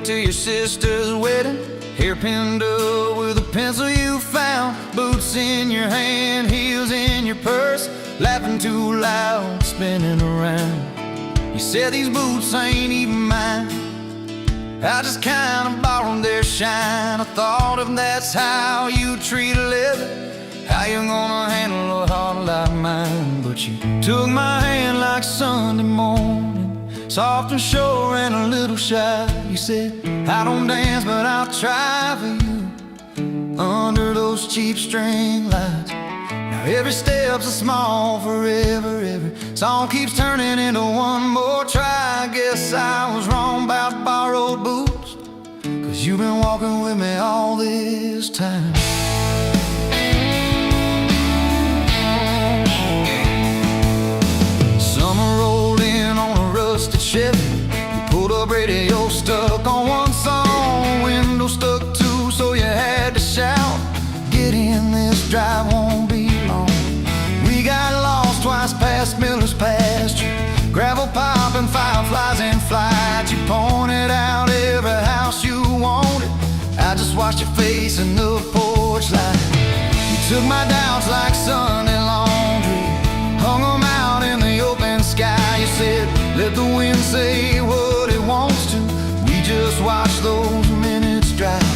to your sister's wedding, hair pinned up with a pencil you found, boots in your hand, heels in your purse, laughing too loud, spinning around. You said these boots ain't even mine, I just kinda borrowed their shine. I thought if that's how you treat a living, how you gonna handle a heart like mine? But you took my hand like Sunday morning, soft and sure and a little shy. You said, I don't dance but I'll try for you, under those cheap string lights. Now every step's a small forever, every song keeps turning into one more try. I guess I was wrong about borrowed boots, 'cause you've been walking with me all this time. Summer rolled in on a rusted Chevy, you pulled up, radio stuck on one song, window stuck too, so you had to shout, get in, this drive won't be long. We got lost twice past Miller's pasture, gravel popping, fireflies in flight. You pointed out every house you wanted, I just watched your face in the porch light. You took my doubts like Sunday laundry, hung them out in the open sky. You said, let the wind say what it wants to, we just watch those minutes drive.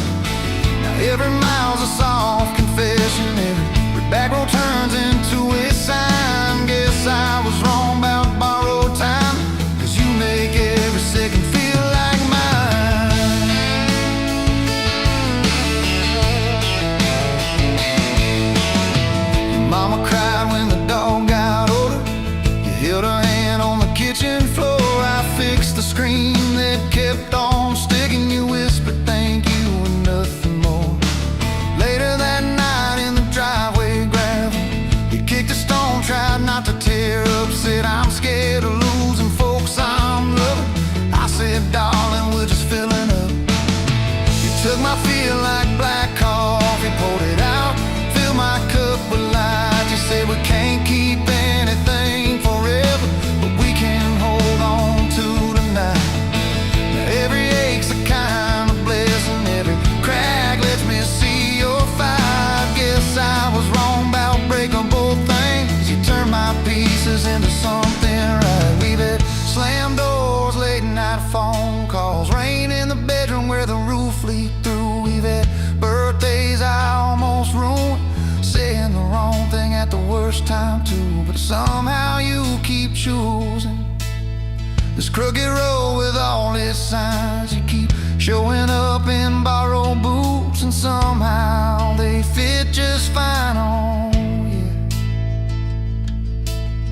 Now every mile's a soft confession, every back road turns into a sign. Guess I was wrong about borrowed time, 'cause you make every second feel like mine. Your mama cried when the dog got older, you held her hand on the kitchen floor. I fixed the screen that kept on sticking, you whispered thank you and nothing more. Later that night in the driveway gravel, you kicked a stone, tried not to tear up, said I'm scared of losing folks I'm loving. I said, darling, we're just filling up. You took my feel like black coffee, poured it out, filled my cup with light. You said we can't keep anything forever, but we can hold on to tonight. Now every ache's a kind of blessing, every crack lets me see your fight. Guess I was wrong about breaking both things, you turned my pieces into something right. We've had slam doors, late night phone calls, rain in the bedroom where the roof leaked through. We've had birthdays I almost ruined, saying the wrong thing at the worst time too. But somehow you keep choosing this crooked road with all its signs. You keep showing up in borrowed boots, and somehow they fit just fine on you.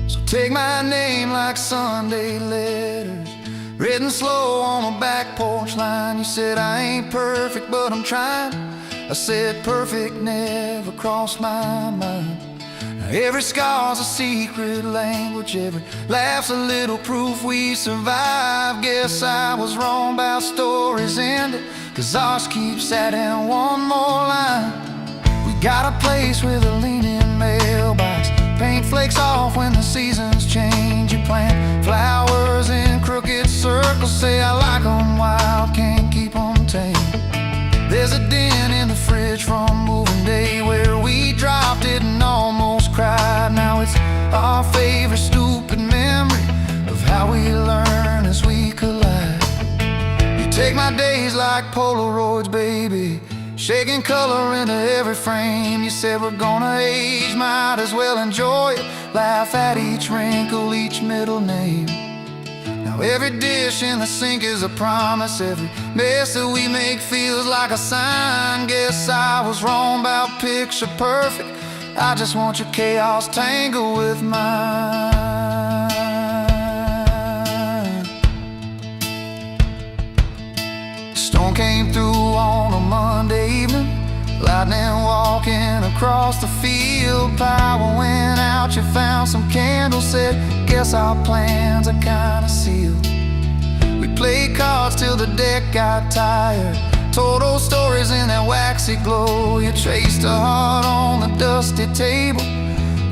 So take my name like Sunday letters, written slow on a back porch line. You said I ain't perfect but I'm trying, I said perfect never crossed my mind. Every scar's a secret language, every laugh's a little proof we survive. Guess I was wrong about stories ending, 'cause ours keeps adding one more line. We got a place with a leaning mailbox, paint flakes off when the seasons change. You plant flowers in crooked circles, say I like 'em wild, can't keep 'em tame. There's a dent in the fridge from moving day where we dropped it and almost cried. Now it's our favorite stupid memory of how we learn as we collide. You take my days like Polaroids, baby, shaking color into every frame. You said we're gonna age, might as well enjoy it, laugh at each wrinkle, each middle name. Now every dish in the sink is a promise, every mess that we make feels like a sign. Guess I was wrong about picture perfect, I just want your chaos tangled with mine. Storm came through on a Monday evening, lightning walking across the field. Power went out, you found some candles, said guess our plans are kinda sealed. We played cards till the deck got tired, told old stories in that waxy glow. You traced a heart on the dusty table,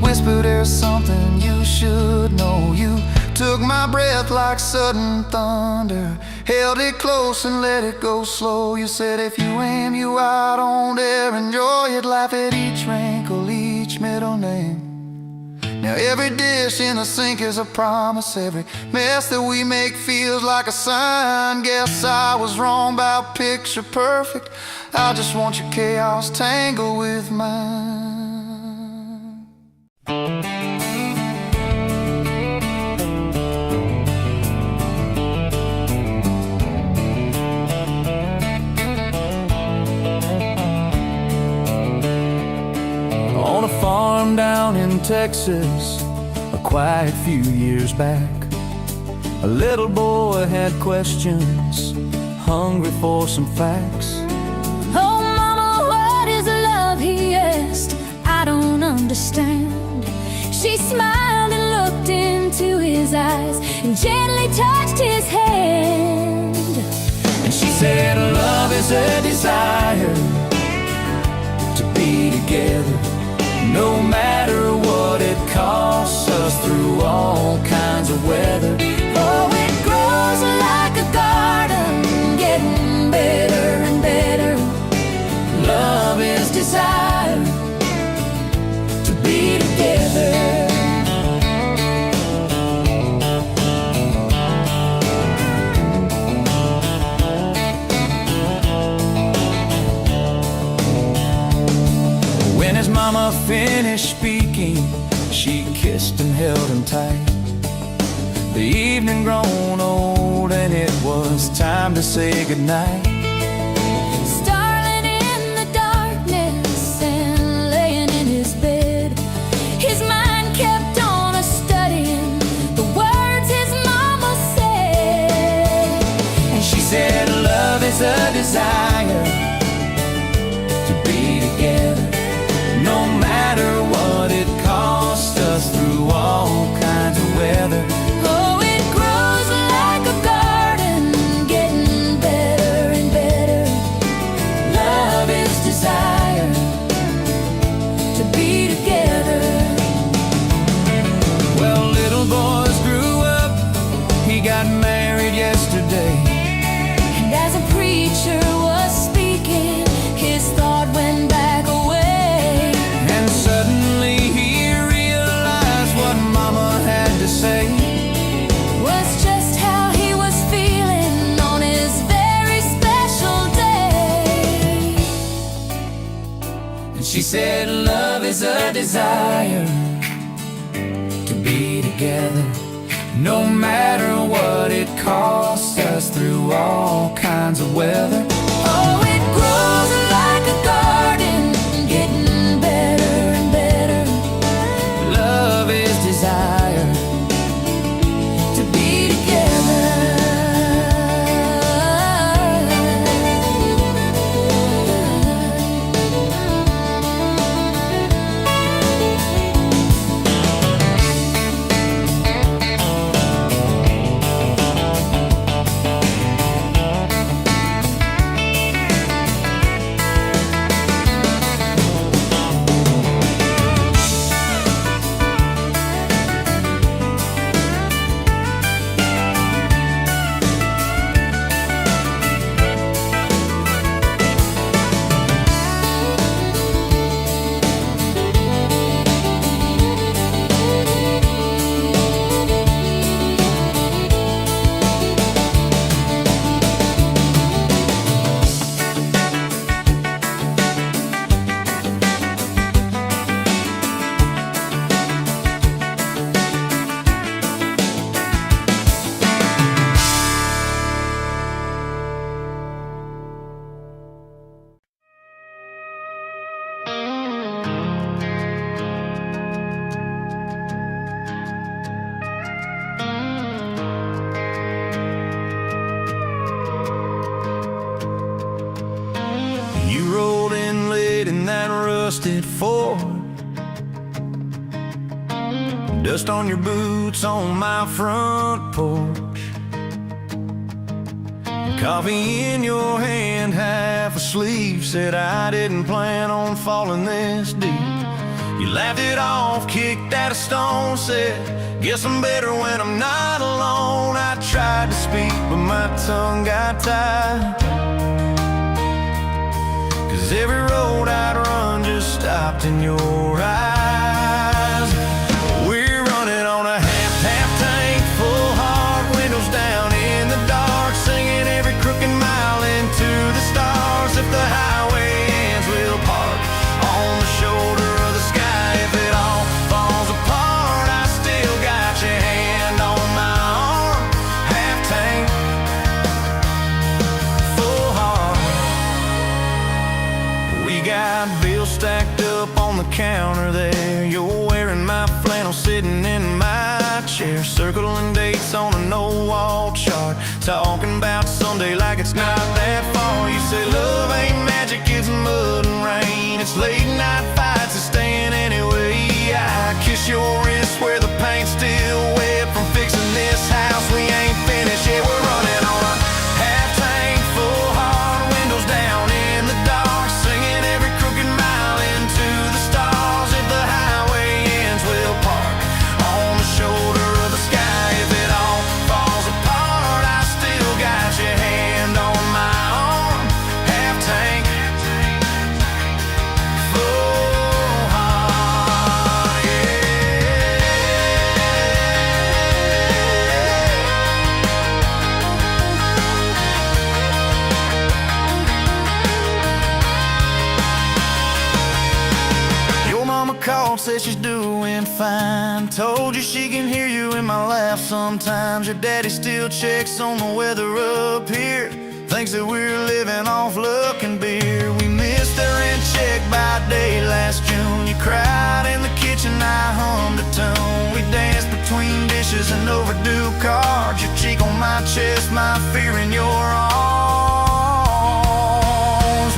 whispered there's something you should know. You took my breath like sudden thunder, held it close and let it go slow. You said if you aim, you out, don't dare enjoy it. Laugh at each wrinkle, each middle name. Now every dish in the sink is a promise. Every mess that we make feels like a sign. Guess I was wrong about picture perfect. I just want your chaos tangled with mine. On a farm down in Texas, a quiet few years back, a little boy had questions, hungry for some facts. Oh mama, what is love, he asked. I don't understand. She smiled and looked into his eyes and gently touched his hand. And she said love is a desire to be together, no matter what it costs us, through all kinds of weather. Oh, it grows like a garden, getting better and better. Love is desire to be together. When his mama finished speaking, she kissed and held him tight. The evening grown old and it was time to say goodnight. Starling in the darkness and laying in his bed, his mind kept on a-studying the words his mama said. And she said love is a desire to be together, no matter what it costs us, through all kinds of weather. Oh, it grows like a garden, getting better and better. Love is desire To be together. Well, little boys grew up, he got married yesterday. And as a preacher was speaking, his thought went back away. And suddenly he realized what mama had to say Was just how he was feeling on his very special day. And she said love is a desire to be together, no matter what it costs us, through all kinds of weather. Oh, it grows like a garden, getting better and better. Love is desire To be together. rusted Ford. Dust on your boots on my front porch. Coffee in your hand, half asleep. Said I didn't plan on falling this deep. You laughed it off, kicked at a stone. Said Guess I'm better when I'm not alone. I tried to speak, but my tongue got tied. 'Cause every road I'd run just stopped in your eyes. We're running on a half tank, full hard, windows down in the dark, singing every crooked mile into the stars. If the highway ends, we'll park on the shoulder of the sky. If it all falls apart, I still got your hand on my arm. Half tank, full heart. We got bills stacked up on the counter there. You're wearing my flannel, sitting in my chair, circling dates on a no-wall chart, talking about Sunday like it's not that far. You say love ain't magic, it's mud and rain. It's late night fights and staying anyway. I kiss your wrist where the paint's still wet from fixing this house. We ain't finished yet. We're running on a half tank, full hard, windows down in the dark, singing every crooked mile into the stars. If the highway ends, we'll park on the shoulder of the sky. If it all falls apart, I still got your hand on my arm. Half tank, full heart, yeah. Your mama called, said she's doing fine. Told you she can hear you in my laugh sometimes. Your daddy still checks on the weather up here, thinks that we're living off luck and beer. We missed our rent check by day last June. You cried in the kitchen, I hummed a tune. We danced between dishes and overdue cards. Your cheek on my chest, my fear in your arms.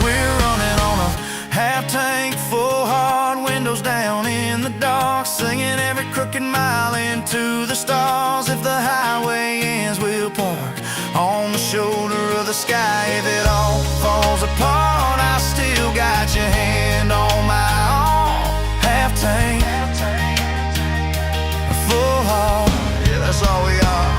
We're running on a half tank, full hard, windows down in the dark, singing every crooked mile into the stars. If the highway ends, we'll park on the shoulder of the sky. If it all falls apart, I still got your hand on my arm. Half tank, full heart, yeah, that's all we are.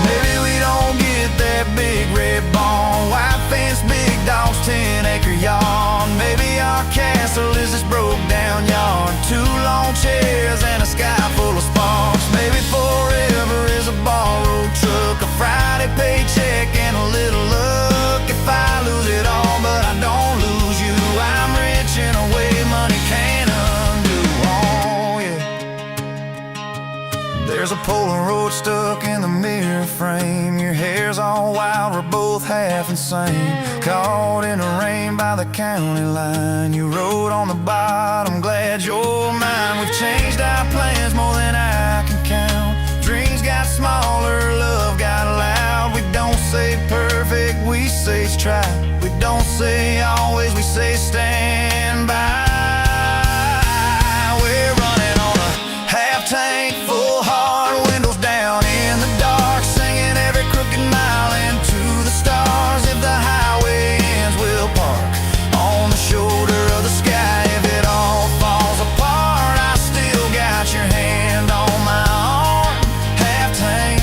Maybe we don't get that big red barn, white fence, big dogs, 10-acre yard. Maybe our castle is this broke down yard, 2 long chairs and a sky full of sparks. Maybe forever is a borrowed truck, a Friday paycheck and a little luck. If I lose it all but I don't lose you, I'm rich in a way money can't undo. Oh yeah. There's a Polaroid stuck in the mirror frame. Your hair's all wild, we're both half insane. Caught in the rain by the county line. You wrote on the bottom, glad you're mine. We've changed our plans more than I can count. Dreams got smaller, love got loud. We don't say perfect, we say try. We don't say always, we say stand by. We're running on a half tank, full hard, windows down in the dark, singing every crooked mile into the stars. If the highway ends, we'll park on the shoulder of the sky. If it all falls apart, I still got your hand on my arm. Half tank,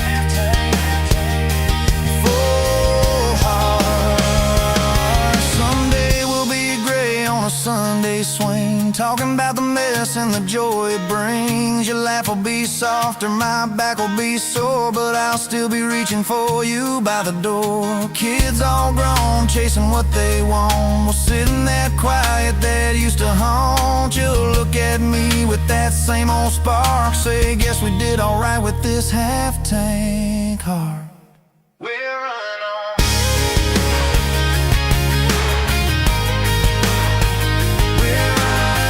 full heart. Someday we'll be gray on a Sunday swing, talking about the mess and the joy it brings. Your laugh will be softer, my back will be sore, but I'll still be reaching for you by the door. Kids all grown, chasing what they want. We'll sit in that quiet that used to haunt you. Look at me with that same old spark, say, guess we did alright with this half tank heart. We're running on. We're running on.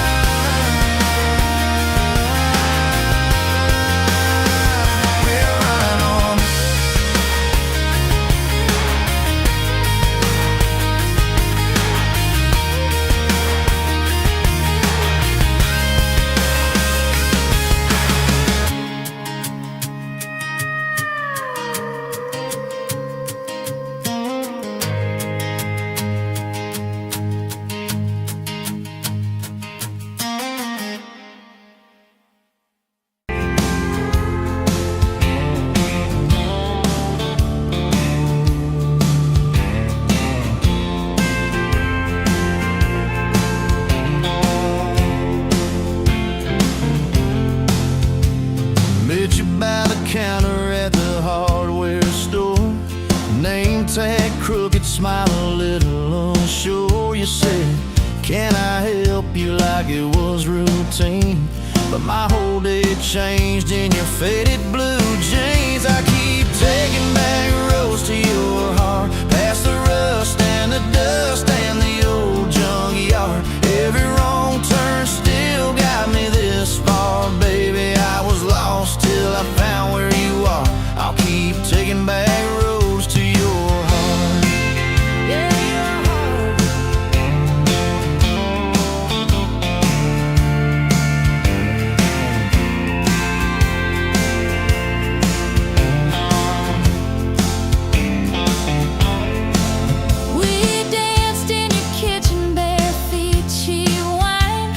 smile a little unsure. You said, can I help you, like it was routine? But my whole day changed in your faded blue jeans. I keep taking back roads to your heart, past the rust and the dust and the old junkyard. Every wrong turn still got me this far. Baby, I was lost till I found where you are. I'll keep taking back roads to your heart. Yeah, your heart. We danced in your kitchen, bare feet, cheap wine.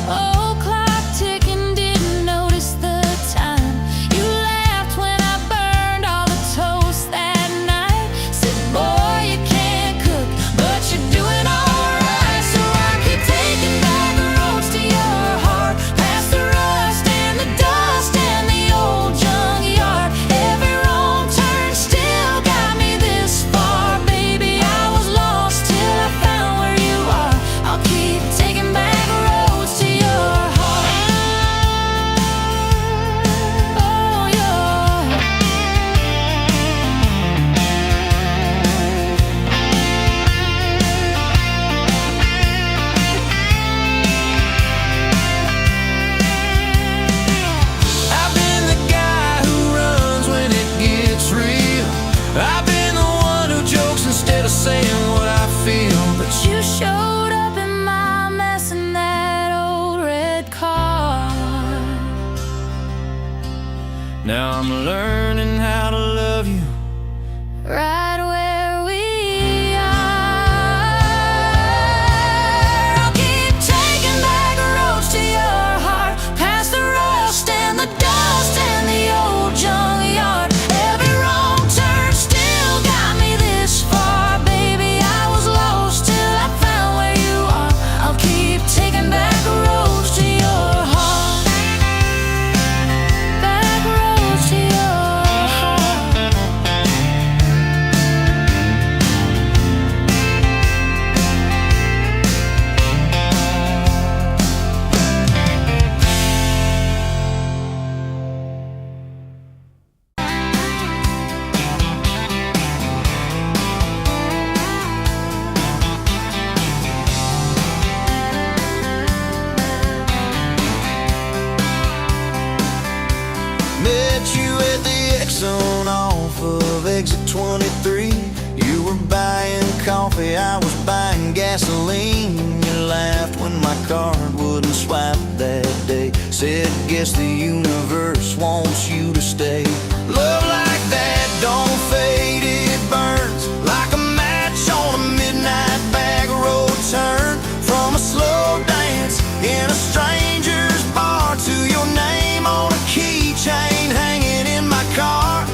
Old clock ticking, didn't notice the time. You laughed when I burned all the toast that night. Said, boy, you can't cook, but you're doing alright. So I keep taking back the roads to your heart, past the rust and the dust and the old junkyard. Every wrong turn still got me this far. Baby, I was lost till I found where you are. I'll keep taking back roads to your heart. Oh, your I've been the guy who runs when it gets real. I've been the one who jokes instead of saying what I feel. But You showed up in my mess in that old red car. now I'm learning how to love you. Right where we are. I'll keep taking back roads to your heart, past the rust and the dust and the old junkyard. Every wrong turn still got me this far. Baby, I was lost till I found where you are. I'll keep taking back roads to your heart. Back roads to your heart. Met you at the Exxon off of exit 23. You were buying coffee, I was buying gasoline. You laughed when my card wouldn't swipe that day. Said, guess the universe wants you to stay. Love like that don't fade, it burns like a match on a midnight back road turn. From a slow dance in a stranger's bar to your name on a keychain hanging in my car.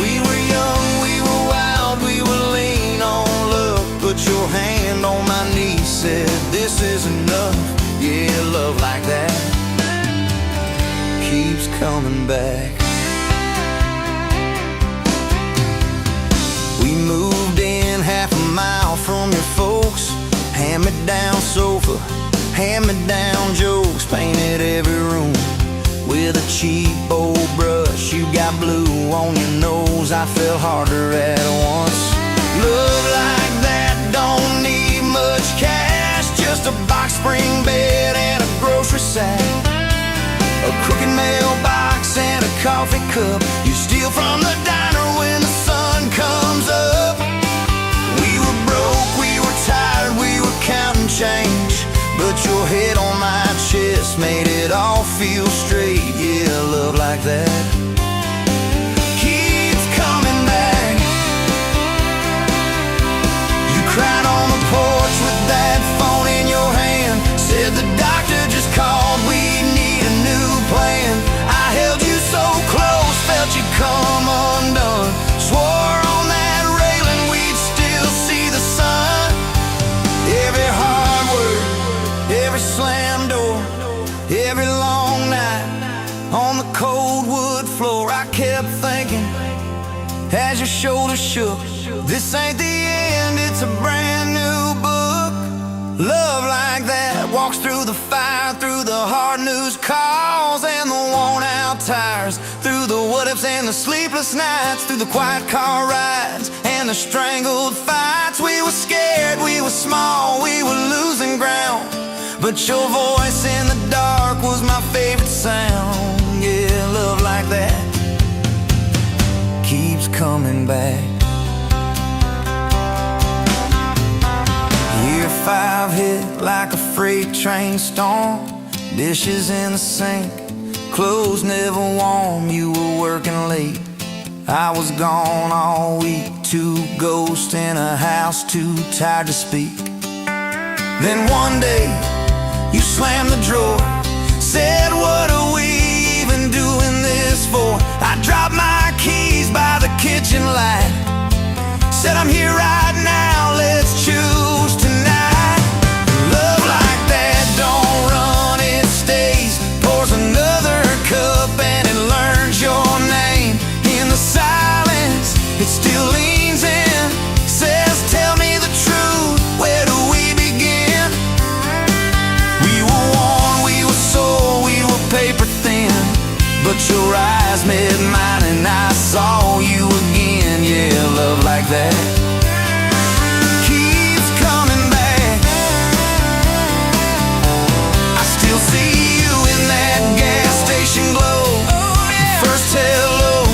We were young, we were wild, we were lean on love. Put your hand on my knee, said this is enough. Yeah, love like that keeps coming back. We moved in half a mile from your folks. Hand-me-down sofa, hand-me-down jokes. Painted every room with a cheap old brush. You got blue on your nose, I fell harder at once. Love like that don't need much cash, just a box spring bed and a grocery sack, a crooked mailbox and a coffee cup you steal from the diner when the sun comes up. We were broke, we were tired, we were counting change, but your head on my chest made it all feel straight. Yeah, love like that keeps coming back. You cried on the porch with that phone in your hand. Said the doctor just called, we need a new plan. I held you so close, felt you come undone. Swore on that railing we'd still see the sun. Every hard word, every slam door, every long night on the cold wood floor, I kept thinking as your shoulders shook, this ain't the end walks through the fire, through the hard news calls and the worn out tires, through the what ifs and the sleepless nights, through the quiet car rides and the strangled fights. We were scared, we were small, we were losing ground, but your voice in the dark was my favorite sound. Yeah, love like that keeps coming back. Year 5 hit like a freight train storm. Dishes in the sink, clothes never warm. You were working late, I was gone all week. 2 ghosts in a house too tired to speak. Then one day you slammed the drawer, said, what are we even doing this for? I dropped my keys by the kitchen light, said, I'm here right now, let's choose tonight. Love like that don't run, it stays. Pours another cup and it learns your name. In the silence, it still leans in, says, tell me the truth, where do we begin? We were worn, we were sore, we were paper thin, but your eyes met mine and I saw you again. Yeah, love like that keeps coming back. I still see you in that gas station glow. First hello,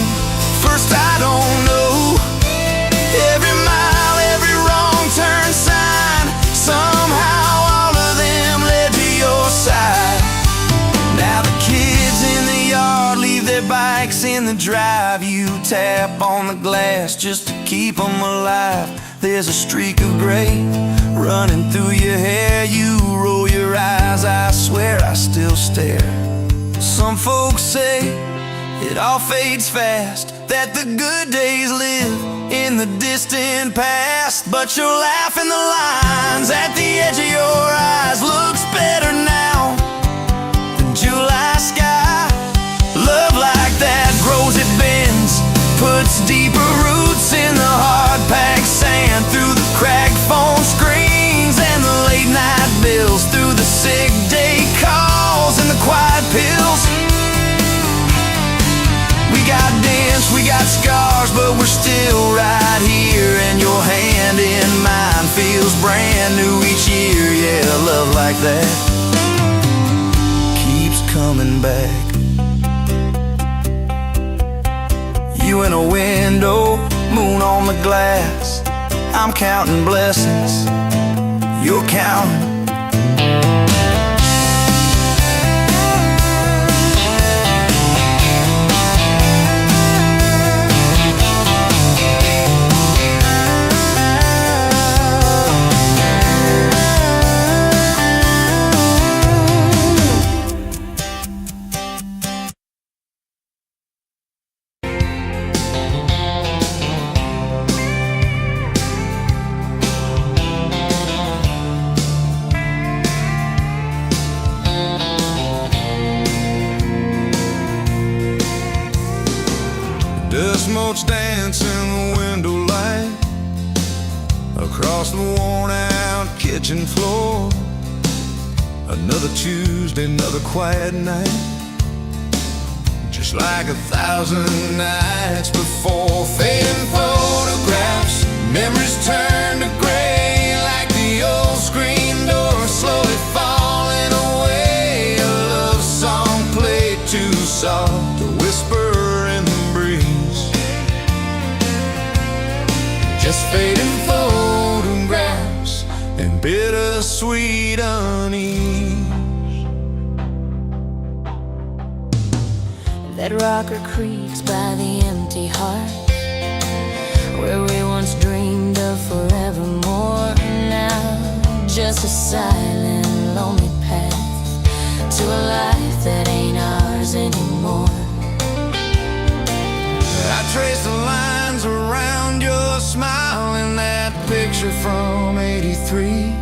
first I don't know. Every mile, every wrong turn sign, somehow all of them led to your side. Now the kids in the yard leave their bikes in the drive. You tap on the glass just to keep them alive. There's a streak of gray running through your hair. You roll your eyes, I swear I still stare. Some folks say it all fades fast, that the good days live in the distant past. But your laugh in the lines at the edge of your eyes looks better now than July sky. Love like that grows, it bends, puts deeper roots in the hard-packed sand, through the cracked phone screens and the late-night bills, through the sick day calls and the quiet pills. We got dents, we got scars, but we're still right here, and your hand in mine feels brand new each year. Yeah, love like that keeps coming back. You in a window, moon on the glass, I'm counting blessings, you're counting. Dust motes dance in the window light across the worn out kitchen floor. Another Tuesday, another quiet night, just like 1,000 nights before. Fading photographs, memories turn to gray, like the old screen door slowly falling away. A love song played too soft, a whisper in the breeze, just fading photographs and bittersweet unease. That rocker creaks by the empty heart, where we once dreamed of forevermore. Now just a silent, lonely path to a life that ain't ours anymore. I trace the lines around your smile in that picture from '83.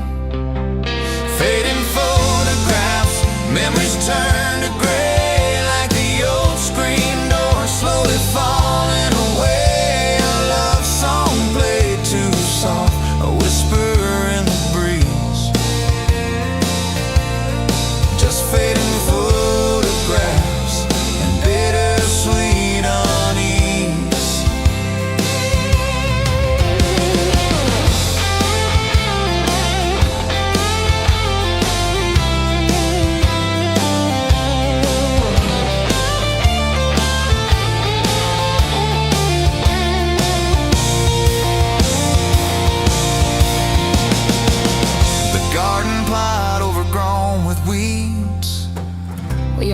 Fading photographs, memories turn to gray, like the old screen door slowly falling away. A love song played too soft, a whisper in the breeze,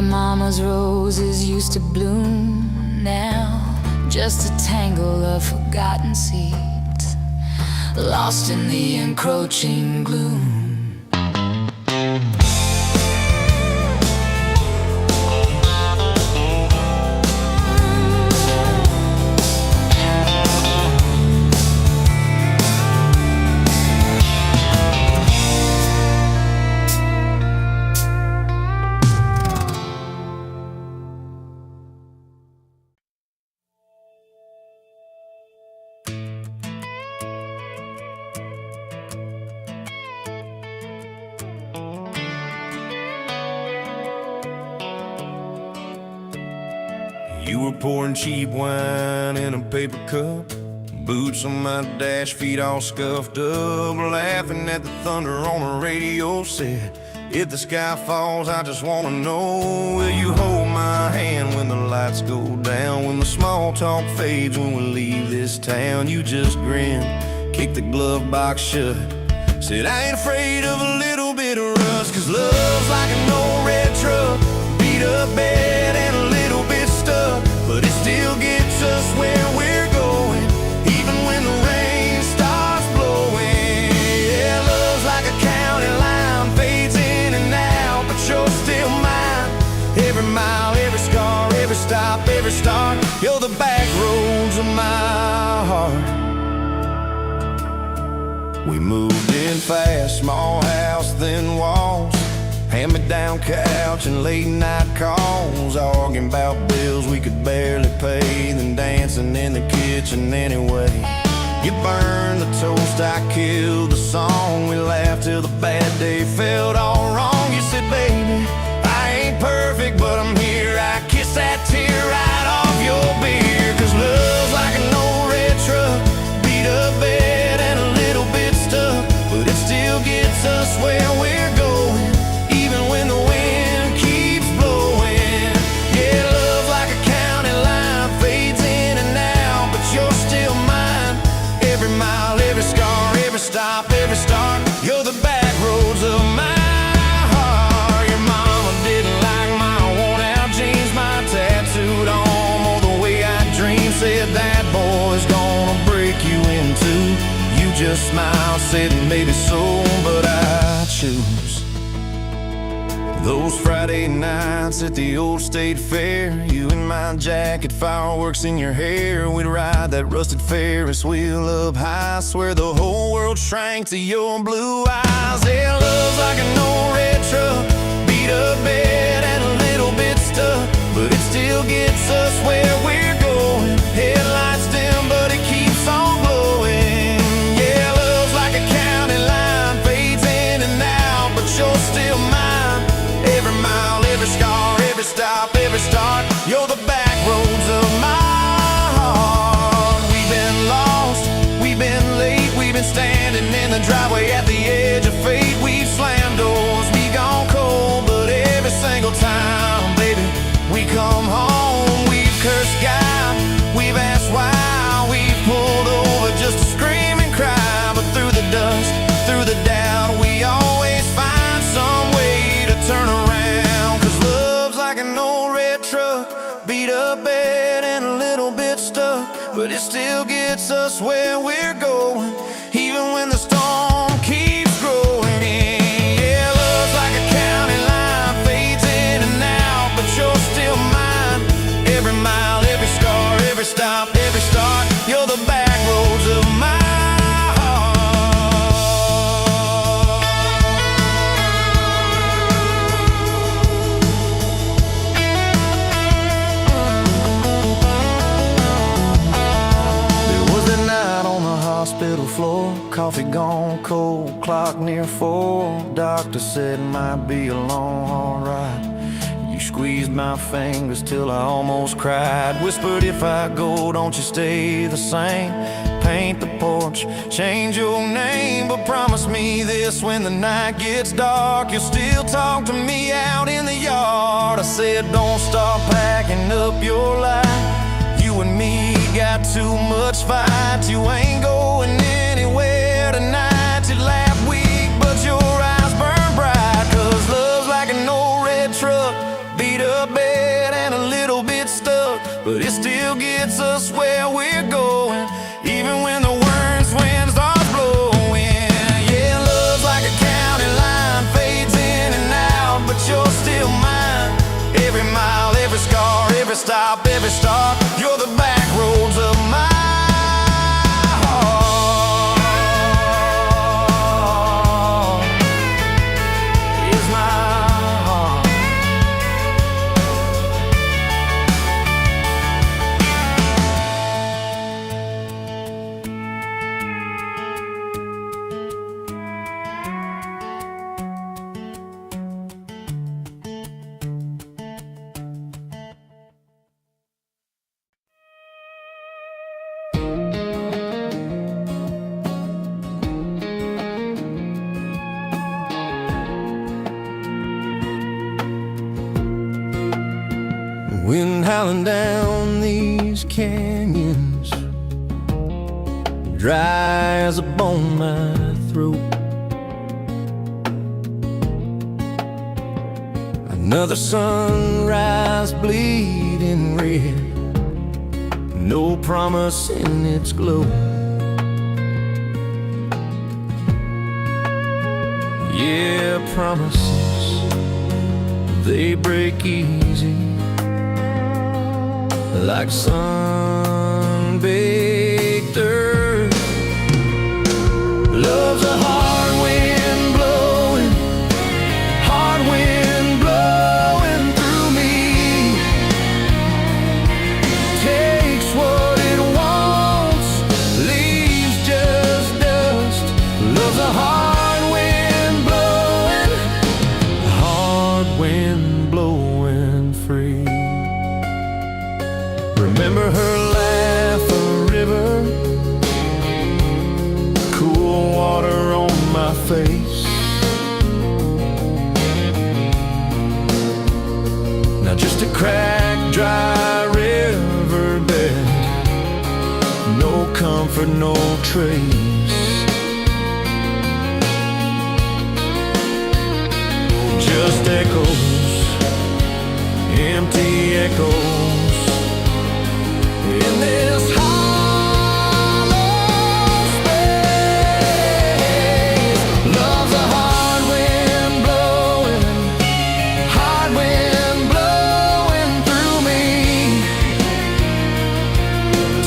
mama's roses used to bloom, now just a tangle of forgotten seeds, lost in the encroaching gloom. You were pouring cheap wine in a paper cup, boots on my dash, feet all scuffed up, laughing at the thunder on the radio. Said, if the sky falls, I just wanna know, will you hold my hand when the lights go down, when the small talk fades, when we leave this town? You just grinned, kicked the glove box shut, said, I ain't afraid of a little bit of rust, 'cause love's like an old red truck, beat up bed and a little bit stuck, but it still gets us where we're going, even when the rain starts blowing. Yeah, love's like a county line, fades in and out, but you're still mine. Every mile, every scar, every stop, every start, you're the back roads of my heart. We moved in fast, small house, thin walls, hand-me-down couch and late-night calls, arguing about bills we could barely pay, then dancing in the kitchen anyway. You burned the toast, I killed the song, we laughed till the bad day felt all wrong. You said, baby, I ain't perfect, but I'm here. I kiss that tear right off your beer, 'cause love's like an old red truck, beat up bed and a little bit stuck, but it still gets us where we're going, even when the wind keeps blowing. Yeah, love's like a county line, fades in and out, but you're still mine. Every mile, every scar, every stop, every start, you're the back roads of my heart. Your mama didn't like my worn-out jeans, my tattooed arm, or the way I dream. Said that boy's gonna break you in two. You just smiled, said maybe so, but I choose those Friday nights at the old state fair. You in my jacket, fireworks in your hair, we'd ride that rusted Ferris wheel up high. Swear the whole world shrank to your blue eyes. Yeah, love's like an old red truck, beat up bed and a little bit stuck, but it still gets us where we're going. Headlights dim, but it keeps on glowing. Yeah, love's like a county line, fades in and out, but you're still mine. Every mile, every scar, every stop, every start, you're the back roads of my heart. We've been lost, we've been late, we've been standing in the driveway at the edge of fate. We've slammed doors, we gone cold, but every single time, baby, we come home. We've cursed God, we've asked why, we've pulled over just to scream and cry, but through the dust, through the doubt, we always find some way to turn around. 'Cause love's like an old red truck, beat up bed and a little bit stuck, but it still gets us where we're going, even when the storm keeps growing. Yeah, love's like a county line, fades in and out, but you're still mine. Every mile, every scar, every stop, every start, you're the back roads of my hospital floor, coffee gone cold, clock near 4. Doctor said might be a long haul ride. You squeezed my fingers till I almost cried. Whispered, if I go, don't you stay the same. Paint the porch, change your name, but promise me this, when the night gets dark, you'll still talk to me out in the yard. I said, don't stop packing up your life. You and me got too much fight. You ain't going anywhere tonight. You laugh weak, but your eyes burn bright. 'Cause love's like an old red truck, beat up stop, every start. You're the back roads of my heart. Is my heart. Wind howling down these canyons, dry as a bone my throat. Another sunrise bleeding red, no promise in its glow. Yeah, promises, they break easy, like sun-baked earth. Love's a hard wind blowing, hard wind blowing through me. Takes what it wants, leaves just dust. Love's a hard wind blowing, hard wind blowing free. Remember her laugh, a river, cool water on my face. Now just a cracked, dry riverbed, no comfort, no trace. Just echoes, empty echoes in this hollow space. Love's a hard wind blowing, hard wind blowing through me.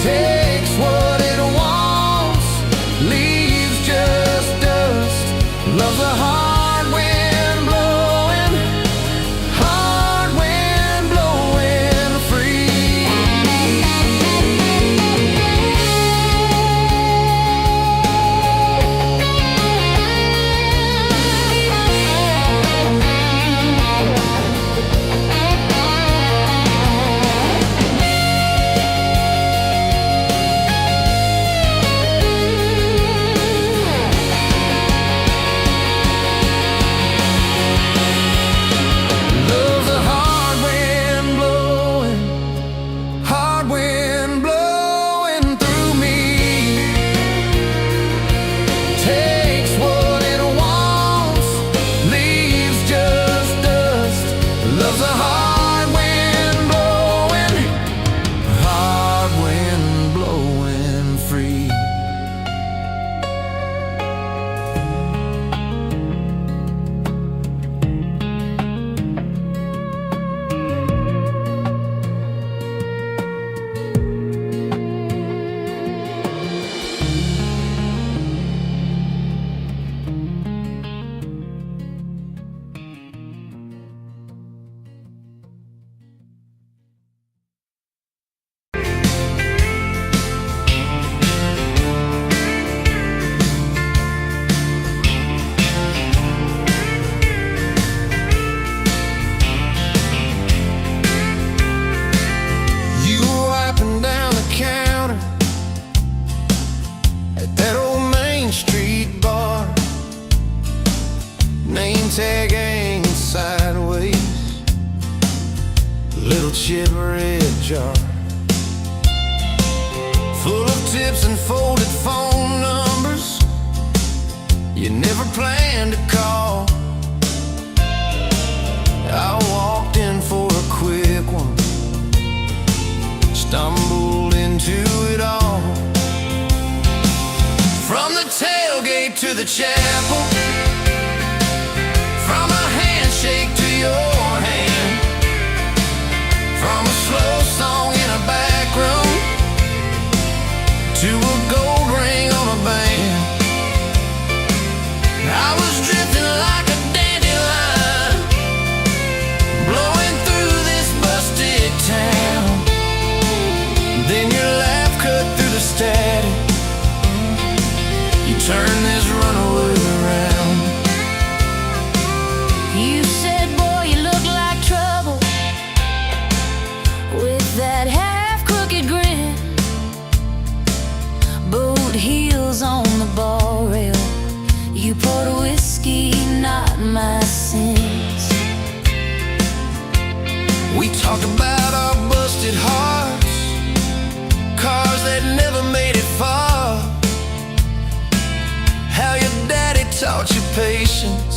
Takes what it wants, leaves just dust. Love's a hard wind blowing, hard wind blowing free. Love's a hard wind blowing, hard wind blowing through me. Takes what it wants, leaves just dust. Love's a hard wind blowing free. You were wiping down the counter at that old Main Street bar, name tag hanging sideways, little chip red jar full of tips and folded phone numbers you never planned to call. I walked in for a quick one, stumbled into it all. From the tailgate to the chapel, from a handshake to your hand, from a slow song whiskey, not my sins. We talked about our busted hearts, cars that never made it far, how your daddy taught you patience,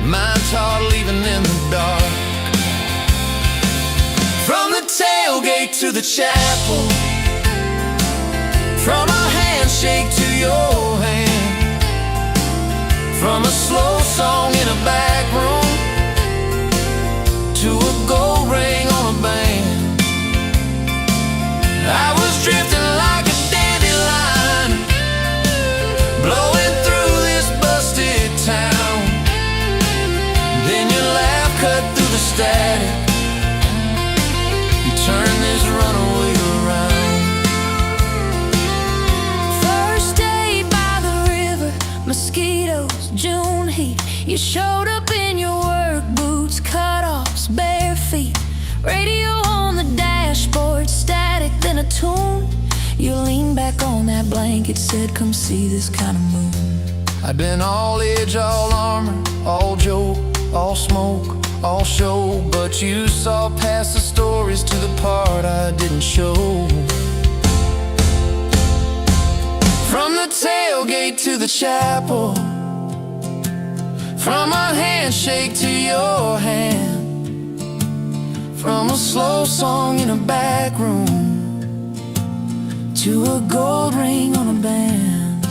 mine taught leaving in the dark. From the tailgate to the chapel, from a handshake to your hand, from a slow song in a back room to a gold ring on a band. I was drifting like a dandelion, blowing through this busted town. Then your laugh cut through the static, you turned this runaway around. First day by the river, mosquitoes, June heat. You showed up in your work boots, cutoffs, bare feet. Radio on the dashboard, static, then a tune. You leaned back on that blanket, said, come see this kind of moon. I'd been all edge, all armor, all joke, all smoke, all show, but you saw past the stories to the part I didn't show. From the tailgate to the chapel, from a handshake to your hand, from a slow song in a back room to a gold ring on a band.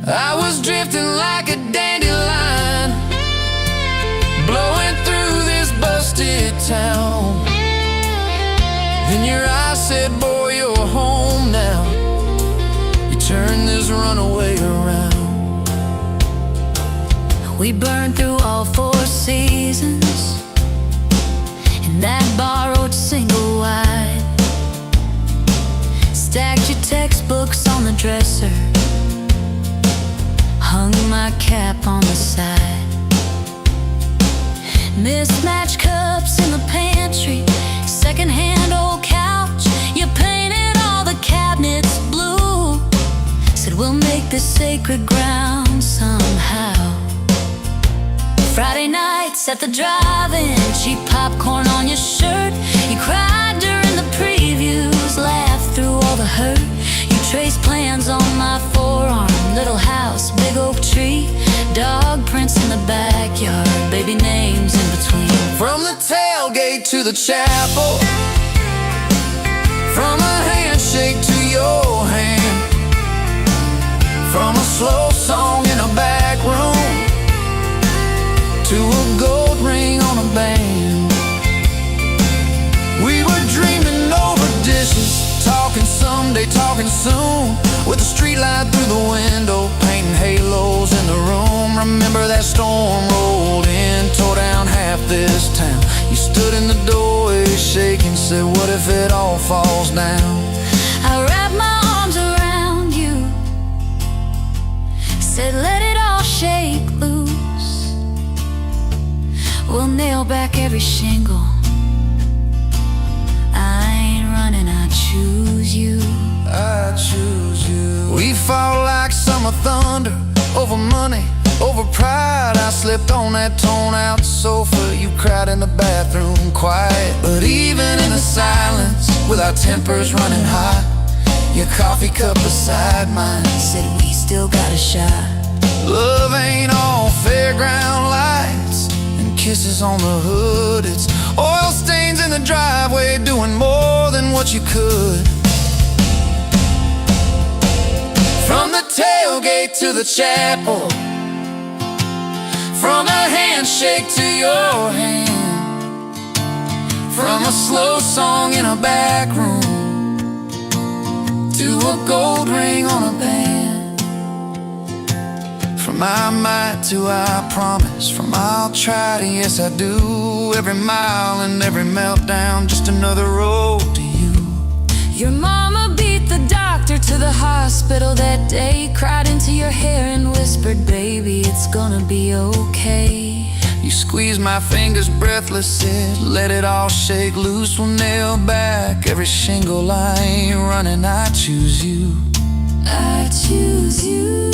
I was drifting like a dandelion, blowing through this busted town. Then your eyes said, boy, you're home now. You turned this runaway around. We burned through all 4 seasons in that borrowed single wide. Stacked your textbooks on the dresser, hung my cap on the side. Mismatched cups in the pantry, secondhand old couch. You painted all the cabinets blue, said we'll make this sacred ground somehow. Friday nights at the drive-in, cheap popcorn on your shirt. You cried during the previews, laughed through all the hurt. You traced plans on my forearm, little house, big oak tree, dog prints in the backyard, baby names in between. From the tailgate to the chapel, from a handshake to your hand, from a slow song in a back room to a gold ring on a band. We were dreaming over dishes, talking someday, talking soon, with the street light through the window, painting halos in the room. Remember that storm rolled in, tore down half this town. You stood in the doorway shaking, said, what if it all falls down? I wrapped my arms around you, said let it all shake loose. We'll nail back every shingle. I ain't running, I choose you. I choose you. We fought like summer thunder, over money, over pride. I slept on that torn-out sofa, you cried in the bathroom quiet. But even in the silence, with our tempers running hot, your coffee cup beside mine Said we still got a shot. love ain't all fairground lights and kisses on the hood. It's oil stains in the driveway, doing more than what you could. From the tailgate to the chapel, from a handshake to your hand, from a slow song in a back room to a gold ring on a band. From I might to I promise, from I'll try to yes I do. Every mile and every meltdown, just another road to you. Your mama beat the doctor to the hospital that day, cried into your hair and whispered, baby, it's gonna be okay. You squeezed my fingers breathless, said, let it all shake loose. We'll nail back every shingle. I ain't running, I choose you. I choose you.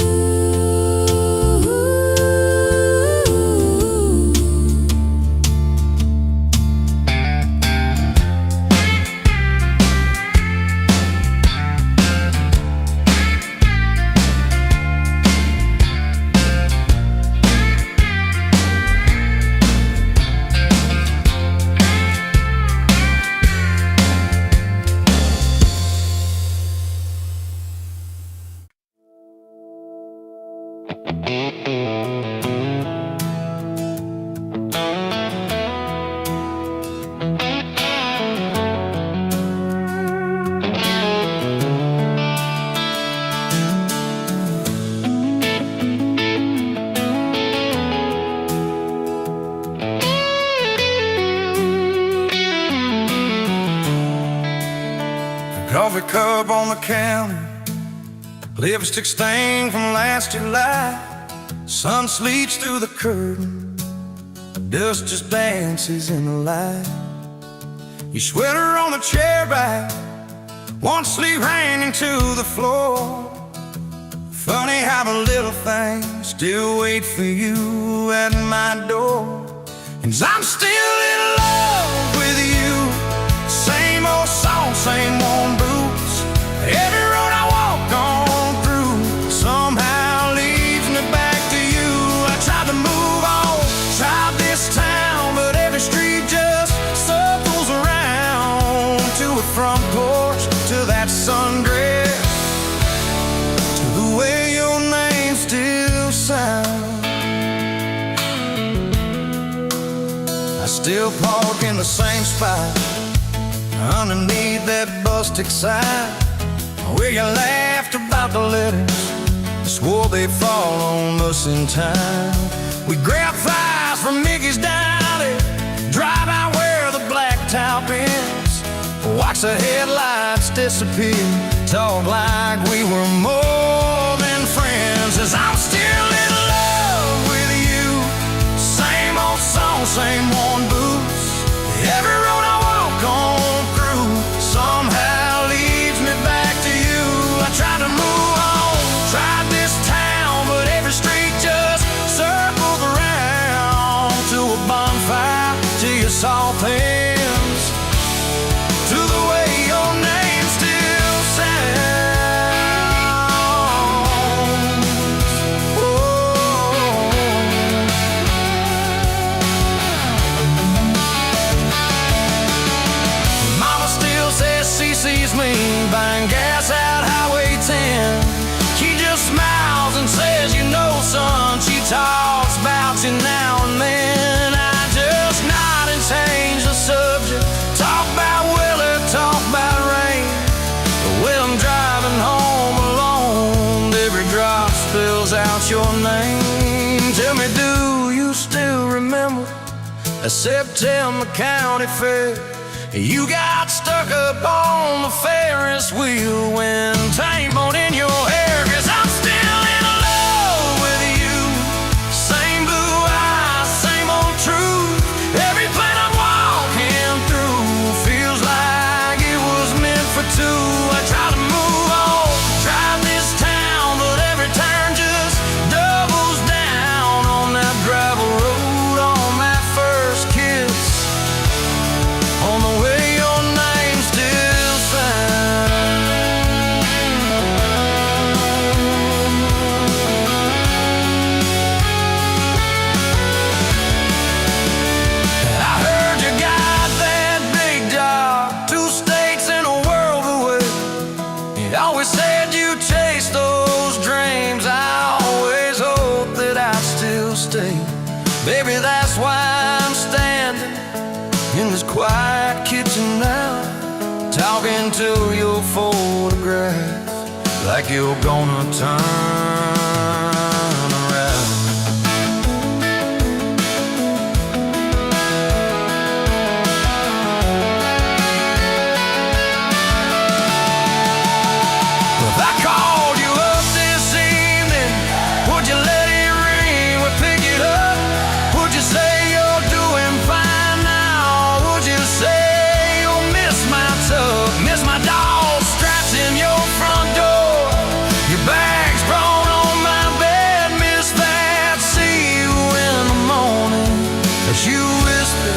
Coffee cup on the counter, lipstick stain from last July. Sun sleeps through the curtain, dust just dances in the light. Your sweater on the chair back, one sleeve hanging to the floor. Funny how the little things still wait for you at my door. And I'm still in love with you. Same old song, same old boots. Every road I walk on through somehow leads me back to you. I tried to move on, tried this town, but every street just circles around to a front porch, to that sundress, to the way your name still sounds. I still park in the same spot underneath that busted sign where you laughed about the letters, swore they'd fall on us in time. We grab fries from Mickey's Deli, drive out where the blacktop ends, watch the headlights disappear, talk like we were more than friends. As I'm still in love with you, same old song, same old boots. Every road I walk on somehow leads me back to you. I tried to move on, tried this town, but every street just circles around to a bonfire, to your soft hands, to the way your name still sounds. Oh. Mama still says she sees me buying gas out Highway 10. She just smiles and says, you know, son, she talks about you now and then. I just nod and change the subject, talk about weather, talk about rain. But when I'm driving home alone, every drop spills out your name. Tell me, do you still remember a September County Fair? You got stuck up on the Ferris wheel when time on in your hair. 'Cause I'm still in love with you. Same blue eyes, same old truth. Every plane I'm walking through feels like it was meant for two. I try to move on, drive this town, but every turn just doubles down on that gravel road, on that first kiss, on the way your name still sounds. I heard you got that big job, 2 states and a world away. You always said you chased those dreams. I always hoped that I'd still stay. Baby, that's why I'm standing in this quiet kitchen now, talking to your photograph like you're gonna turn around. If I called you up this evening, would you let it ring? Would pick it up? Would you say you're doing fine now? Would you say you'll miss my tub, miss my dog straps in your front door, your bags brought on my bed, miss that? See you in the morning as you whisper,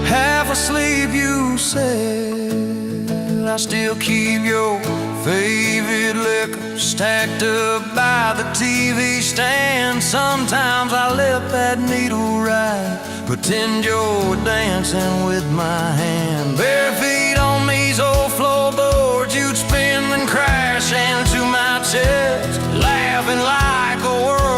half asleep, you said, I still keep your favorite liquor stacked up by the TV stand. Sometimes I let that needle ride, pretend you're dancing with my hand. Bare feet on these old chest, laughing like the world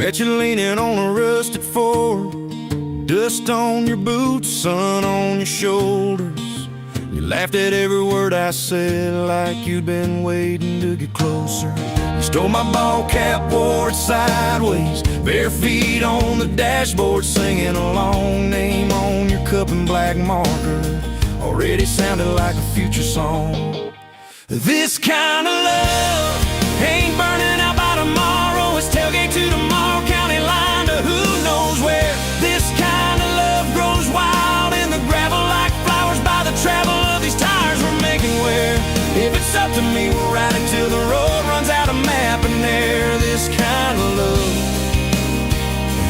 Got you leaning on a rusted Ford, dust on your boots, sun on your shoulders. You laughed at every word I said like you'd been waiting to get closer. You stole my ball cap, wore it sideways, bare feet on the dashboard, singing a long name on your cup in black marker. Already sounded like a future song. This kind of love ain't burning out by tomorrow. It's tailgate to tomorrow, county line to who knows where. This kind of love grows wild in the gravel like flowers by the travel of these tires we're making wear. If it's up to me, we'll ride it till the road runs out of map and air. This kind of love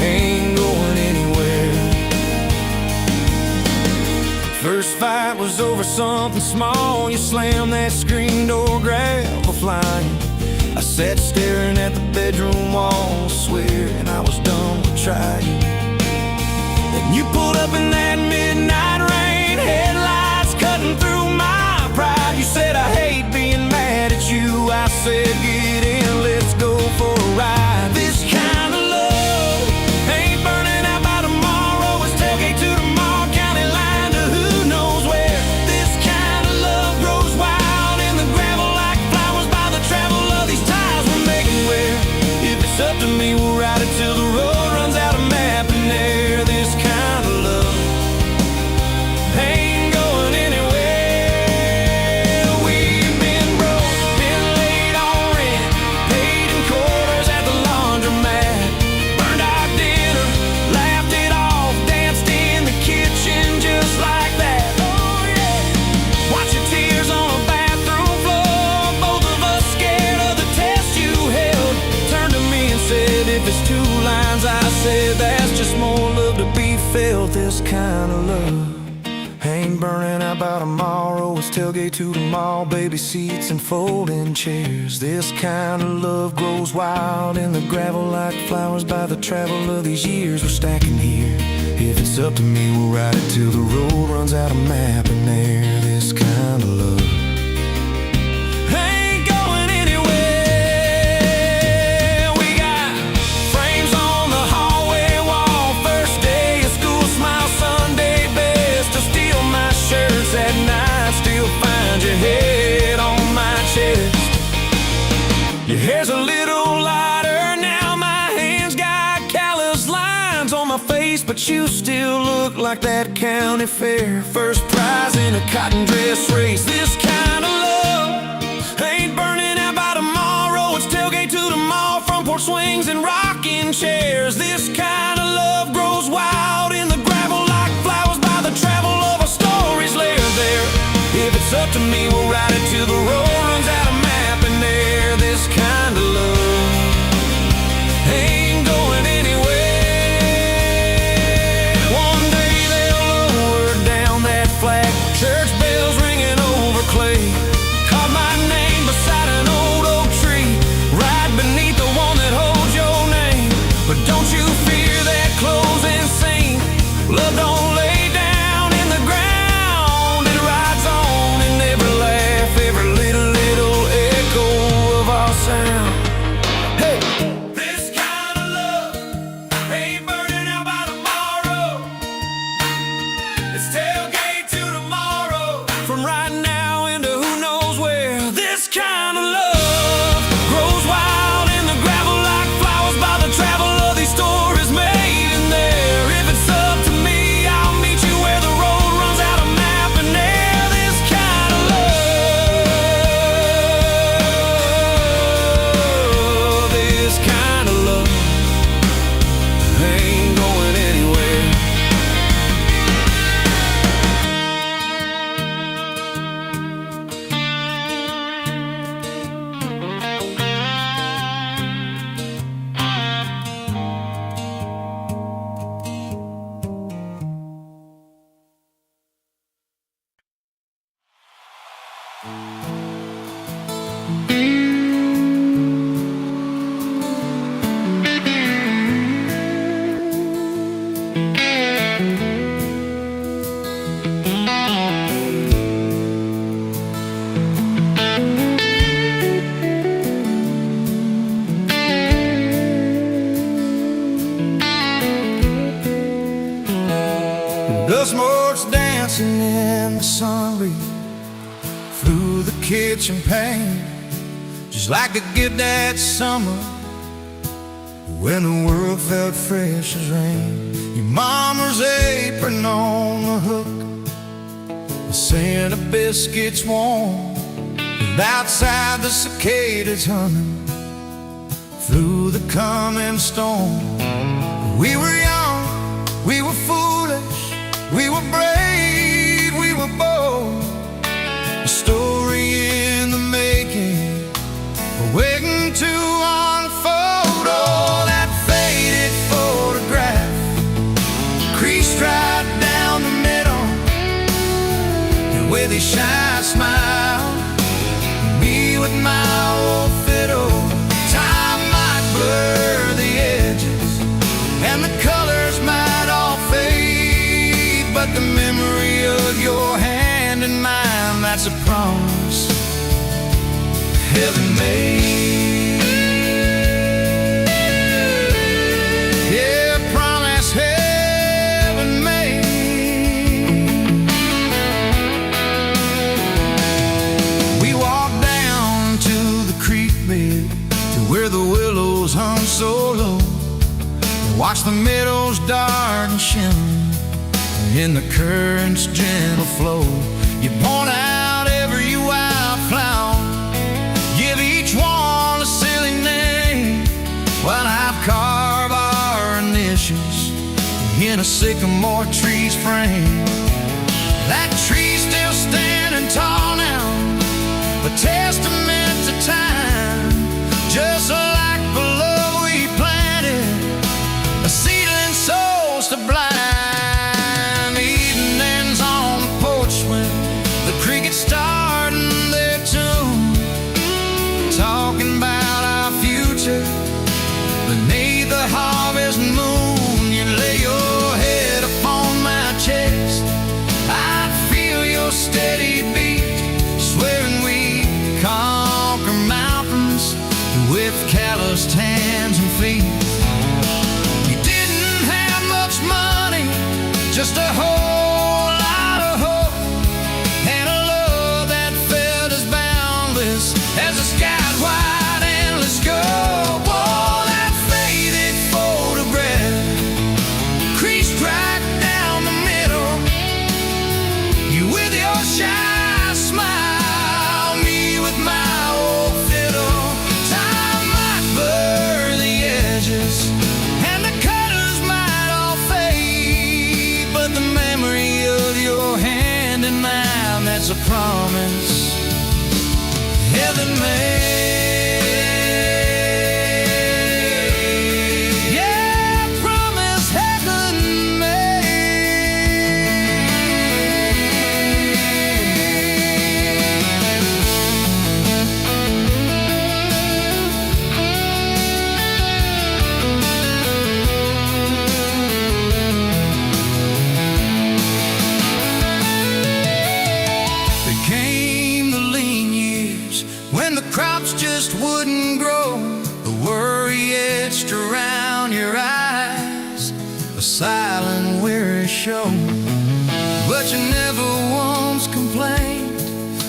ain't going anywhere. First fight was over something small. You slammed that screen door, gravel flying. I sat staring at the bedroom wall, swearing I was done with trying. Then you pulled up in that midnight rain, headlights cutting through my pride. You said, I hate being mad at you. I said, get in, let's go for a ride. This kind of love ain't burning out by tomorrow. It's tailgate to tomorrow, county line to who knows where. This kind of love grows wild in the gravel like flowers by the travel of these ties we're making wear. If it's up to me, we'll ride it till the road runs out of map and air. This kind of love ain't going anywhere. We've been broke, been late on rent, paid in quarters at the laundromat, burned our dinner, laughed it off, danced in the kitchen just like that. Oh yeah, watch your tears on a bathroom floor, both of us scared of the test you held. Turned to me and said, if it's two lines I said, that's just more love to be felt. This kind of love ain't burning out by tomorrow. It's tailgate to the mall, baby seats and folding chairs. This kind of love grows wild in the gravel like flowers by the travel of these years we're stacking here. If it's up to me, we'll ride it till the road runs out of map and air. This kind of love ain't going anywhere. We got frames on the hallway wall, first day of school, smile Sunday best. To steal my shirts at night, still find your head on my chest. Your hair's a little lighter now, my hands got callous lines on my face, but you still look like that county fair first prize in a cotton dress race. This kind of love ain't burning out by tomorrow. It's tailgate to the mall, front porch swings and rocking chairs. This kind of love grows wild in the gravel like flowers by the travel of our stories layered there. If it's up to me, we'll ride it till the road runs out of map and air. This kind of love ain't going anywhere. One day they'll lower down that flag, church bells ringing over clay. Carve my name beside an old oak tree, right beneath the one that holds your name. But don't you fear that closing scene. Love don't lay down in the ground, it rides on in every laugh, every little echo of our sound. Hey, this kind of love ain't burning out by tomorrow. It's tailgate to tomorrow, from right now into who knows where. This kind of love grows wild in the gravel like flowers by the travel of these stories made in there. If it's up to me, I'll meet you where the road runs out of map and air. This kind of love, this kind of love ain't going anywhere. dancing in the sun breeze through the kitchen pane, just like a gift that summer when the world felt fresh as rain. Your mama's apron on the hook, the scent of biscuits warm, and outside the cicadas humming through the coming storm. We were young, we were foolish, we were brave, we were bold. A story in the making, waiting to unfold. Oh, that faded photograph, creased right down the middle, and with a shy smile, me with my old fiddle. Time might blur the edges, and the colors might all fade, but the memory of your hand in mine, that's a promise heaven made. Yeah, promise heaven made. We walked down to the creek bed, to where the willows hung so low, watch the meadows dark and shimmer in the current's gentle flow. You point out every wildflower, give each one a silly name, while I carve our initials in a sycamore tree's frame. That tree's still standing tall now, a testament to time, just like the love we planted, a seedling souls to blind. Evenings on the porch when the crickets starting their tune, talking about our future beneath the harvest moon. You lay your head upon my chest, I'd feel your steady beat, swearing we conquer mountains with calloused hands and feet. You didn't have much money, just a whole lot of hope, and a love that felt as boundless as the sky's wide endless scope. Oh, that faded photograph, creased right down the middle, you with your shy smile, me with my old fiddle. Time might blur the edges, and the colors might all fade, but the memory of your hand in mine, that's a promise heaven made. Yeah, promise heaven There came the lean years when the crops just wouldn't grow, the worry etched around your eyes, a silent weary show. But you never once complained,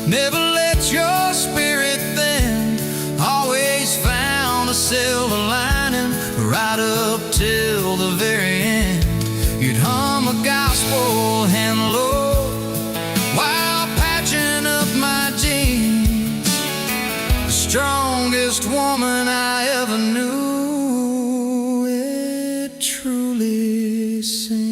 never let your spirit thin, always found a silver lining right up till the very end. You'd hum a gospel hymn low while patching up my jeans, the strongest woman I ever knew, it truly seems.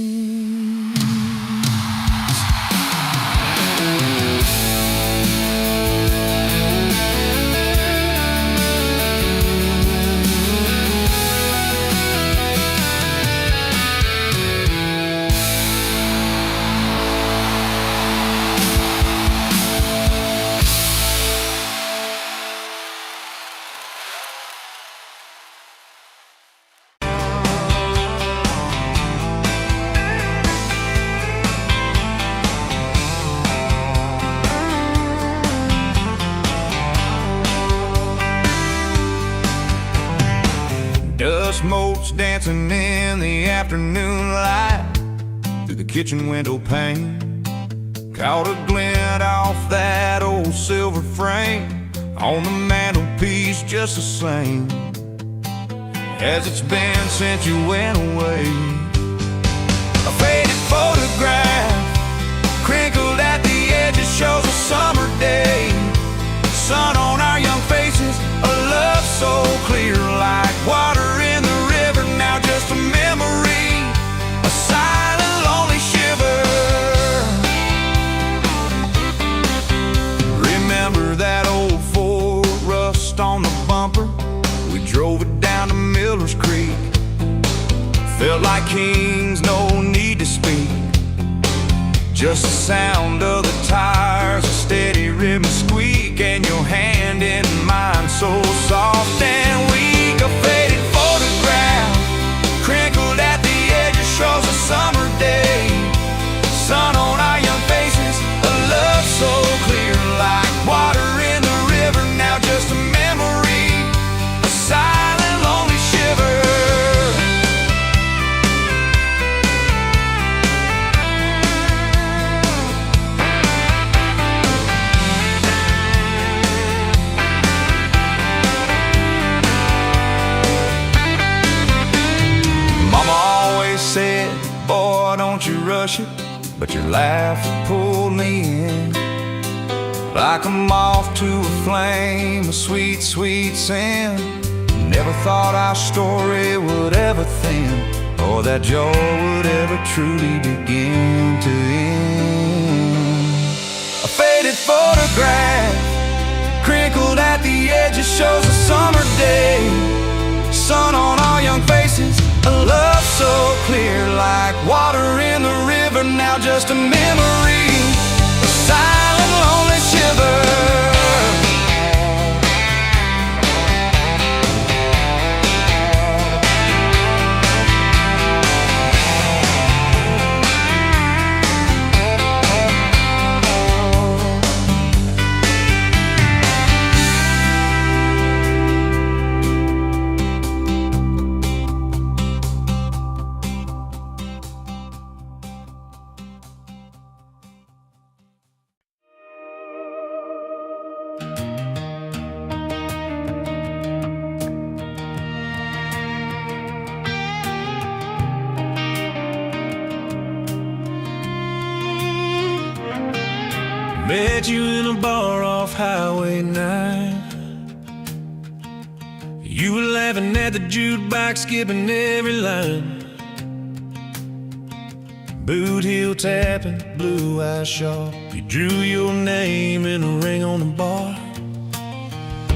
Dust motes dancing in the afternoon light through the kitchen window pane. Caught a glint off that old silver frame on the mantelpiece, just the same as it's been since you went away. A faded photograph, crinkled at the edges, shows a summer day. Sun on our young faces, a love so clear, like water in the river, now just a memory, a silent, lonely shiver. Remember that old Ford, rust on the bumper? We drove it down to Miller's Creek. Felt like kings, no need to speak. Just the sound of the tires, a steady rhythm squeak, and your hand in mine so soft and weak. A faded photograph, crinkled at the edges, shows a summer day. Sun on our young faces, a love so clear, like water in the river, now just a memory, a silent, lonely shiver. Said, boy, don't you rush it, but your laugh pulled me in like a moth to a flame, a sweet, sweet sin. Never thought our story would ever thin, or that joy would ever truly begin to end. A faded photograph, crinkled at the edges, shows a summer day. Sun on our young faces, a love so clear, like water in the river, now just a memory, a silent, lonely shiver. Met you in a bar off Highway 9. You were laughing at the jukebox, skipping every line. Boot heel tapping, blue eyes sharp. You drew your name in a ring on the bar.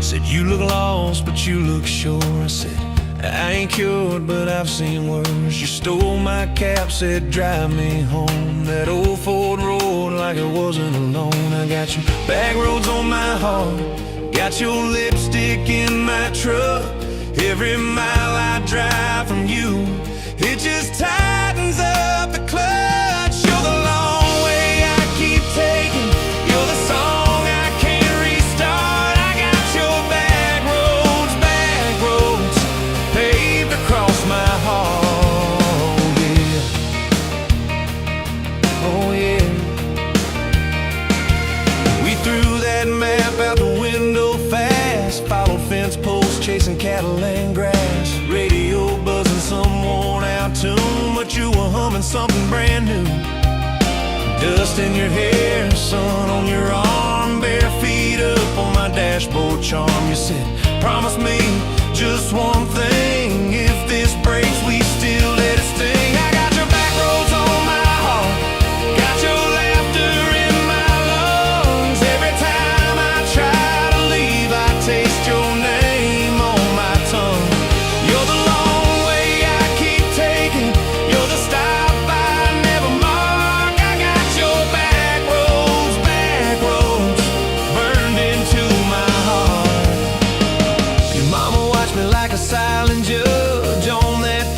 Said you look lost, but you look sure. I said, I ain't cured, but I've seen worse. You stole my cap, said drive me home. That old Ford roared like it wasn't alone. I got your back roads on my heart, got your lipstick in my truck. Every mile I drive from you, it just tightens up the clutch. You're the long way I keep taking, you're the song I can't restart. I got your back roads paved across my heart, yeah. Oh yeah. We threw that map out the window fast, followed fence posts, chasing cattle and grass. Radio buzzing some worn out tune, but you were humming something brand new. Dust in your hair, sun on your arm, bare feet up on my dashboard charm. You said, promise me just one thing, if this breaks we still let it sting. I got your back roads on my heart, got your laughter in my lungs. Every time I try to leave, I taste your name on my tongue. You're the long way I keep taking, you're the stop I never mark. I got your back roads burned into my heart. Your mama watched me like a silent judge on that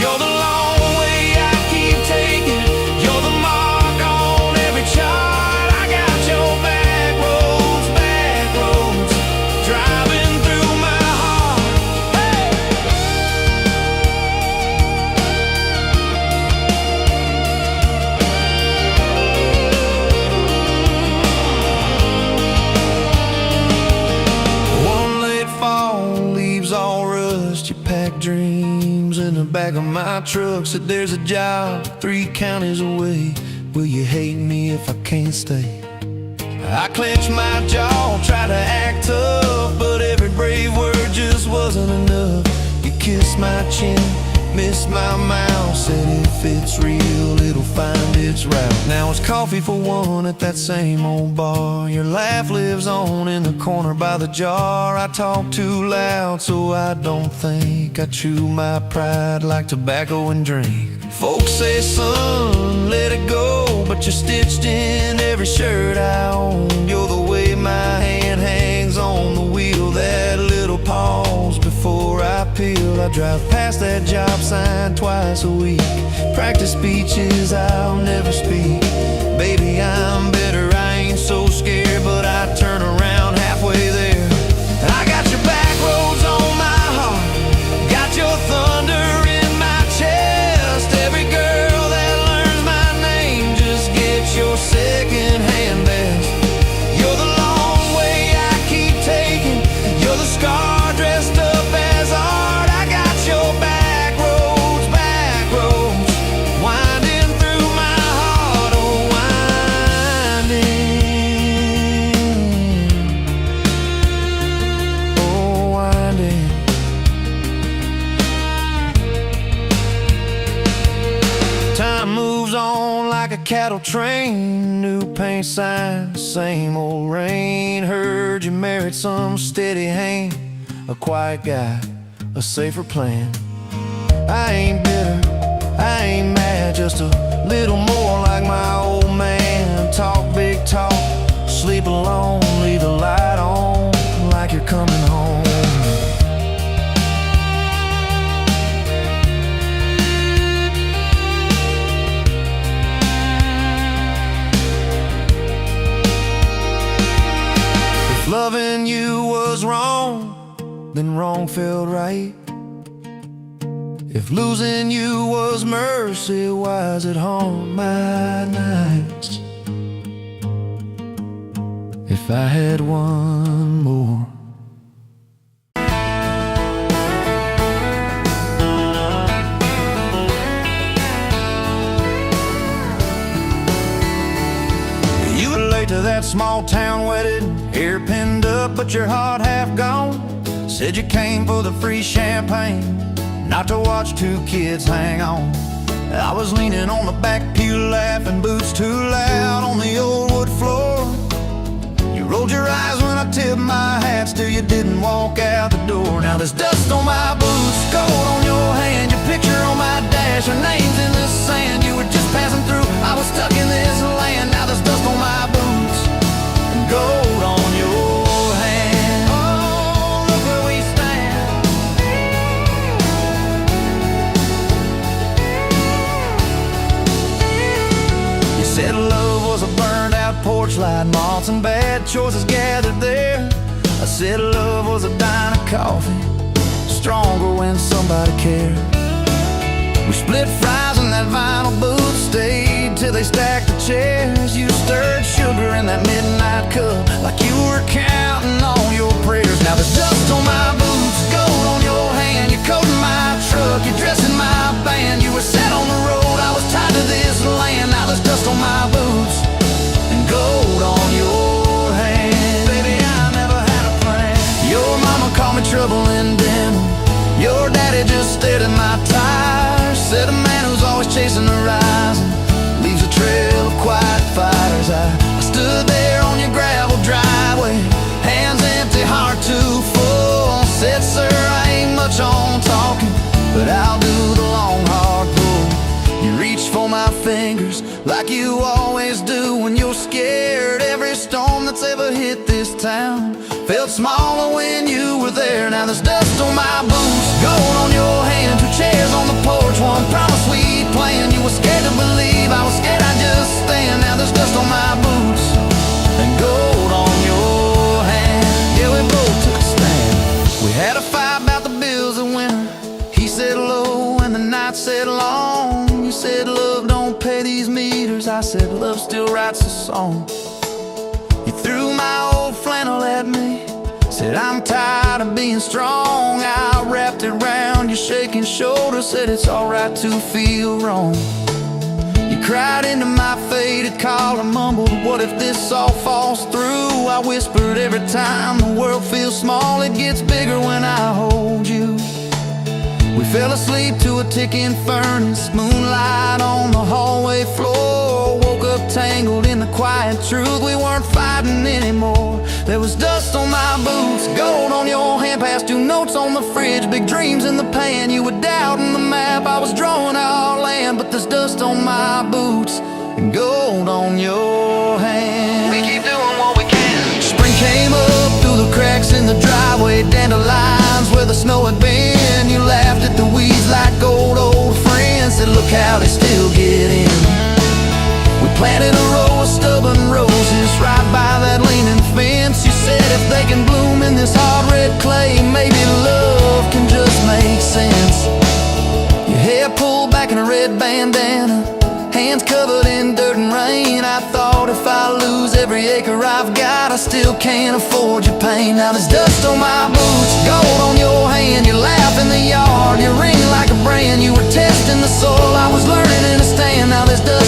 You're the long way I keep taking. You're the mark on every chart. I got your back roads, driving through my heart. Hey! One late fall, leaves all rust. You pack dreams in the back of my truck. Said there's a job 3 counties away. Will you hate me if I can't stay? I clenched my jaw, tried to act tough, but every brave word just wasn't enough. You kissed my chin, missed my mouth, said if it's real, it'll find its route. Now it's coffee for one at that same old bar. Your laugh lives on in the corner by the jar. I talk too loud, so I don't think. I chew my pride like tobacco and drink. Folks say, son, let it go, but you're stitched in every shirt I own. You're the way my hand hangs on the wheel, that little pause before I peel. I drive past that job sign twice a week. Practice speeches I'll never speak. Baby, I'm better, I ain't so scared, but I turn around halfway there. I got your back roads on my heart, got your thunder in my chest. Every girl that learns my name just gets your second-hand best. You're the long way I keep taking. You're the scar dressed up as art. I got your back roads, winding through my heart, oh winding. Time moves on like a cattle train. New paint sign, same old rain. Heard you married some steady hand, a quiet guy, a safer plan. I ain't bitter, I ain't mad, just a little more like my old man. Talk big talk, sleep alone, leave the light on like you're coming home. If loving you was wrong, then wrong felt right. If losing you was mercy, why is it haunt my nights? If I had one more. You were late to that small town wedding, hair pinned up but your heart half gone. Said you came for the free champagne, not to watch 2 kids hang on. I was leaning on the back pew laughing, boots too loud on the old wood floor. You rolled your eyes when I tipped my hat, still you didn't walk out the door. Now there's dust on my boots, gold on your hand, your picture on my dash, your name's in the sand. You were just passing through, I was stuck in this land. Now there's dust on my boots and gold on your hand. Oh, look where we stand. You said love was a burned out porch light, moths and bad choices gathered there. I said love was a dime of coffee, stronger when somebody cared. We split fries in that vinyl booth, stayed till they stacked the chairs. You stirred sugar in that midnight cup like you were counting on your prayers. Now there's dust on my boots, gold on your hand, you're coating my truck, you're dressing my band. You were set on the road, I was tied to this land. Now there's dust on my boots and gold on your hand. Baby, I never had a plan. Your mama called me trouble in denim, your daddy just stared at my tires. Said a man who's always chasing the horizon leaves a trail of quiet fires. I stood there on your gravel driveway, hands empty, heart too full. Said, sir, I ain't much on talking, but I'll do the long hard pull. You reached for my fingers like you always do when you're scared. Every storm that's ever hit this town Felt smaller when you were there. Now there's dust on my boots, gold on your hand, 2 chairs on the porch, one promise we'd planned. You were scared to believe, I was scared I'd just stand. Now there's dust on my boots and gold on your hand. Yeah, we both took a stand. We had a fight about the bills of winter. He said low and the night said long. You said love don't pay these meters. I said love still writes a song. You threw my old flannel at me, said I'm tired of being strong. I wrapped it round your shaking shoulder, said it's alright to feel wrong. You cried into my faded collar, mumbled, what if this all falls through? I whispered, every time the world feels small, it gets bigger when I hold you. We fell asleep to a ticking furnace, moonlight on the hallway floor. Woke up tangled in the quiet truth, we weren't fighting anymore. There was dust on my boots, gold on your hand, past 2 notes on the fridge, big dreams in the pan. You were doubting the map, I was drawing our land. But there's dust on my boots and gold on your hand. We keep doing what we can. Spring came up through the cracks in the driveway, dandelions where the snow had been. You laughed at the weeds like old friends, said look how they still get in. We planted a row of stubborn roses right by that leaning fence. You said if they can bloom in this hard red clay, maybe love can just make sense. Your hair pulled back in a red bandana, hands covered in dirt and rain. I thought if I lose every acre I've got, I still can't afford your pain. Now there's dust on my boots, gold on your hand. You laugh in the yard, you ring like a brand. You were testing the soil, I was learning to stand. Now there's dust